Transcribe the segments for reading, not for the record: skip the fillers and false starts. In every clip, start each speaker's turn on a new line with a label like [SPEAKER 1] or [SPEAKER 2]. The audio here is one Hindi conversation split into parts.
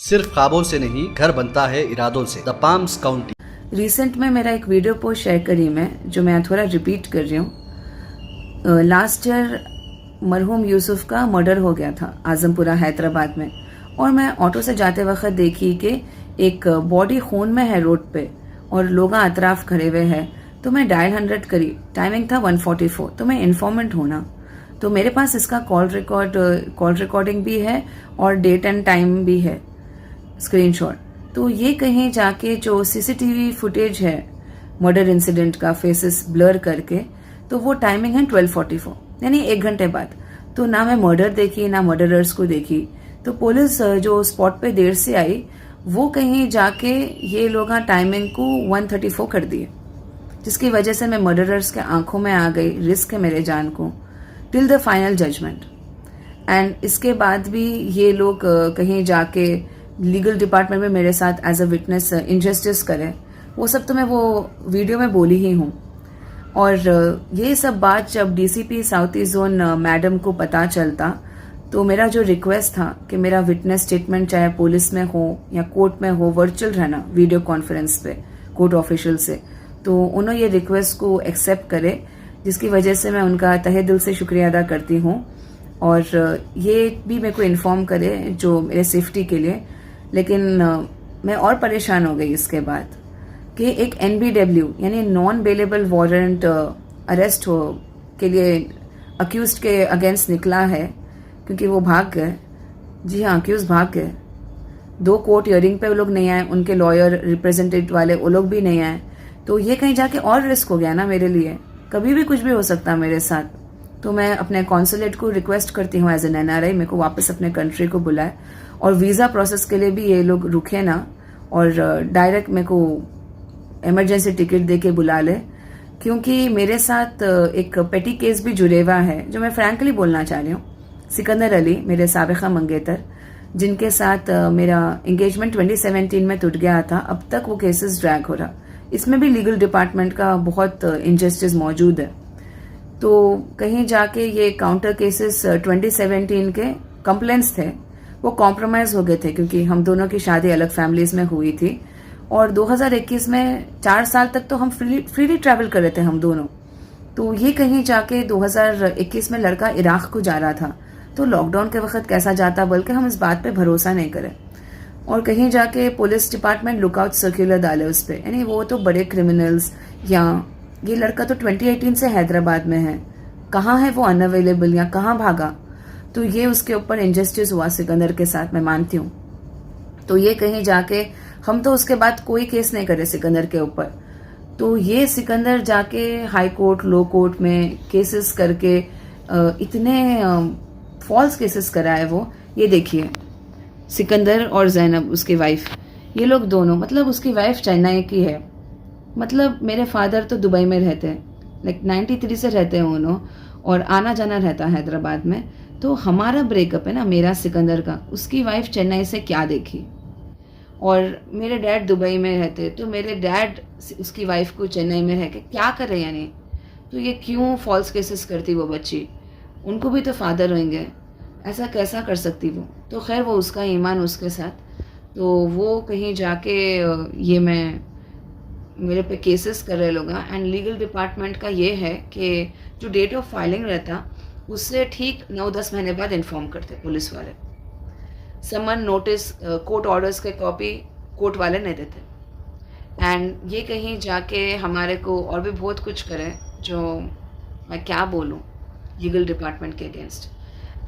[SPEAKER 1] सिर्फ ख्वाबों से नहीं, घर बनता है इरादों से। The palms county.
[SPEAKER 2] रिसेंट में मेरा एक वीडियो पोस्ट शेयर करी मैं, जो मैं थोड़ा रिपीट कर रही हूँ। लास्ट ईयर मरहूम यूसुफ का मर्डर हो गया था आजमपुरा हैदराबाद में, और मैं ऑटो से जाते वक्त देखी कि एक बॉडी खून में है रोड पे और लोग अतराफ खड़े हुए हैं। तो मैं डायल 100 करी, टाइमिंग था 1:44। तो मैं इन्फॉर्मेंट हूँ ना, तो मेरे पास इसका कॉल रिकॉर्डिंग भी है और डेट एंड टाइम भी है, स्क्रीनशॉट। तो ये कहीं जाके जो सीसीटीवी फुटेज है मर्डर इंसिडेंट का, फेसेस ब्लर करके, तो वो टाइमिंग है 12:44, यानी 1 घंटे बाद। तो ना मैं मर्डर देखी ना मर्डरर्स को देखी। तो पुलिस जो स्पॉट पे देर से आई, वो कहीं जाके ये लोग टाइमिंग को 1:34 कर दिए, जिसकी वजह से मैं मर्डरर्स के आंखों में आ गई। रिस्क है मेरे जान को till the final judgement. And इसके बाद भी ये लोग कहीं जाके लीगल डिपार्टमेंट में मेरे साथ एज अ विटनेस इनजस्टिस करे, वो सब तो मैं वो वीडियो में बोली ही हूँ। और ये सब बात जब DCP south east zone madam को पता चलता, तो मेरा जो रिक्वेस्ट था कि मेरा विटनेस स्टेटमेंट चाहे पुलिस में हो या कोर्ट में हो, वर्चुअल रहना वीडियो कॉन्फ्रेंस पे कोर्ट ऑफिशियल से, तो उन्होंने ये रिक्वेस्ट को एक्सेप्ट करे, जिसकी वजह से मैं उनका तहे दिल से शुक्रिया अदा करती हूँ। और ये भी मेरे को इन्फॉर्म करे जो मेरे सेफ्टी के लिए। लेकिन मैं और परेशान हो गई इसके बाद कि एक NBW यानी नॉन बेलेबल वारंट अरेस्ट हो के लिए अक्यूज्ड के अगेंस्ट निकला है, क्योंकि वो भाग गए। जी हाँ, अक्यूज भाग गए। 2 कोर्ट हियरिंग पे वो लोग नहीं आए, उनके लॉयर रिप्रेजेंटेटिव वाले वो लोग भी नहीं आए। तो ये कहीं जाके और रिस्क हो गया ना मेरे लिए, कभी भी कुछ भी हो सकता मेरे साथ। तो मैं अपने कॉन्सुलेट को रिक्वेस्ट करती हूँ एज एन NRI, मेरे को वापस अपने कंट्री को बुलाए, और वीज़ा प्रोसेस के लिए भी ये लोग रुके ना, और डायरेक्ट मेरे को इमरजेंसी टिकट दे के बुला ले। क्योंकि मेरे साथ एक पेटी केस भी जुड़े हुआ है, जो मैं फ्रैंकली बोलना चाह रही हूँ। सिकंदर अली, मेरे साबिका मंगेतर, जिनके साथ मेरा एंगेजमेंट 2017 में टूट गया था, अब तक वो केसेस ड्रैग हो रहा। इसमें भी लीगल डिपार्टमेंट का बहुत इनजस्टिस मौजूद है। तो कहीं जाके ये काउंटर केसेस 2017 के कंप्लेंट्स थे, वो कॉम्प्रोमाइज हो गए थे, क्योंकि हम दोनों की शादी अलग फैमिलीज में हुई थी। और 2021 में 4 साल तक तो हम फ्रीली ट्रैवल कर रहे थे हम दोनों। तो ये कहीं जाके 2021 में लड़का इराक को जा रहा था, तो लॉकडाउन के वक्त कैसा जाता, बल्कि हम इस बात पे भरोसा नहीं करें। और कहीं जाके पुलिस डिपार्टमेंट लुकआउट सर्कुलर डाले उस पर, यानी वो तो बड़े क्रिमिनल्स, या ये लड़का तो 2018 से हैदराबाद में है, कहाँ है वो अनअवेलेबल या कहाँ भागा। तो ये उसके ऊपर इनजस्टिस हुआ सिकंदर के साथ, मैं मानती हूँ। तो ये कहीं जाके हम तो उसके बाद कोई केस नहीं करे सिकंदर के ऊपर। तो ये सिकंदर जाके हाई कोर्ट, लो कोर्ट में केसेस करके इतने फॉल्स केसेस कराए वो। ये देखिए, सिकंदर और जैनब उसकी वाइफ, ये लोग दोनों, मतलब उसकी वाइफ चेन्नई की है, मतलब मेरे फादर तो दुबई में रहते हैं, लाइक 93 से रहते हैं उन्होंने, और आना जाना रहता है हैदराबाद में। तो हमारा ब्रेकअप है ना, मेरा सिकंदर का, उसकी वाइफ चेन्नई से क्या देखी। और मेरे डैड दुबई में रहते, तो मेरे डैड उसकी वाइफ को चेन्नई में रह के क्या कर रहे, यानी तो ये क्यों फॉल्स केसेस करती वो बच्ची। उनको भी तो फादर होंगे, ऐसा कैसा कर सकती वो। तो खैर, वो उसका ईमान उसके साथ। तो वो कहीं जाके ये मेरे पे केसेस कर रहे लोग। एंड लीगल डिपार्टमेंट का ये है कि जो डेट ऑफ फाइलिंग रहता, उससे ठीक 9-10 महीने बाद इन्फॉर्म करते पुलिस वाले। समन, नोटिस, कोर्ट ऑर्डर्स के कॉपी कोर्ट वाले नहीं देते। एंड ये कहीं जाके हमारे को और भी बहुत कुछ करे, जो मैं क्या बोलूँ, लीगल डिपार्टमेंट के अगेंस्ट।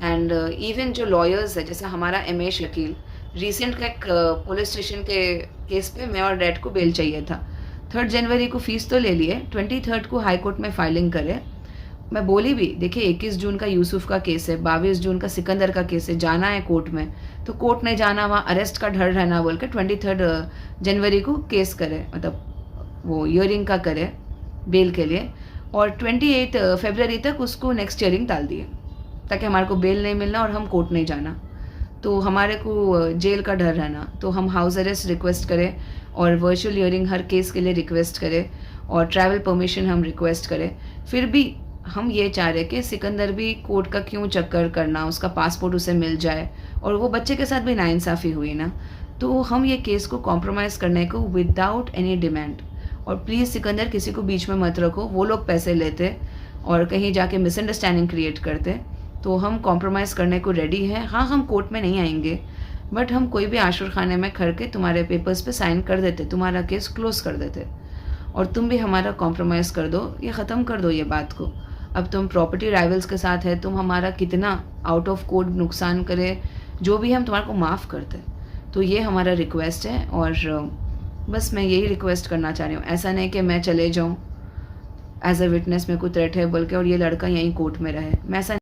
[SPEAKER 2] एंड इवन जो लॉयर्स है, जैसे हमारा MA शकील, रिसेंट का एक पुलिस स्टेशन के केस पे मैं और डैड को बेल चाहिए था। 3 जनवरी को फीस तो ले लिए, 23 को हाई कोर्ट में फाइलिंग करे। मैं बोली भी, देखिए 21 जून का यूसुफ का केस है, 22 जून का सिकंदर का केस है, जाना है कोर्ट में, तो कोर्ट नहीं जाना, वहाँ अरेस्ट का डर रहना बोल के 23 जनवरी को केस करे, मतलब वो हियरिंग का करे बेल के लिए। और 28 फरवरी तक उसको नेक्स्ट हियरिंग डाल दिए, ताकि हमारे को बेल नहीं मिलना और हम कोर्ट नहीं जाना, तो हमारे को जेल का डर रहना। तो हम हाउस अरेस्ट रिक्वेस्ट करें, और वर्चुअल हियरिंग हर केस के लिए रिक्वेस्ट करें, और ट्रैवल परमिशन हम रिक्वेस्ट करें। फिर भी हम ये चाह रहे कि सिकंदर भी कोर्ट का क्यों चक्कर करना, उसका पासपोर्ट उसे मिल जाए। और वो बच्चे के साथ भी नाइंसाफ़ी हुई ना, तो हम ये केस को कॉम्प्रोमाइज़ करने को विदाउट एनी डिमांड, और प्लीज़ सिकंदर किसी को बीच में मत रखो, वो लोग पैसे लेते और कहीं जाके मिसअंडरस्टैंडिंग क्रिएट करते, तो हम कॉम्प्रोमाइज़ करने को रेडी हैं। हाँ, हम कोर्ट में नहीं आएंगे, बट हम कोई भी आश्रय खाने में खड़ के तुम्हारे पेपर्स पे साइन कर देते, तुम्हारा केस क्लोज कर देते, और तुम भी हमारा कॉम्प्रोमाइज़ कर दो, ये ख़त्म कर दो ये बात को। अब तुम प्रॉपर्टी राइवल्स के साथ है, तुम हमारा कितना आउट ऑफ कोर्ट नुकसान करे, जो भी हम तुम्हारे को माफ़ करते। तो ये हमारा रिक्वेस्ट है, और बस मैं यही रिक्वेस्ट करना चाह रही हूँ। ऐसा नहीं कि मैं चले जाऊँ एज अ विटनेस, मेरे को थ्रेट है बोल के और ये लड़का यहीं कोर्ट में रहे, मैं ऐसा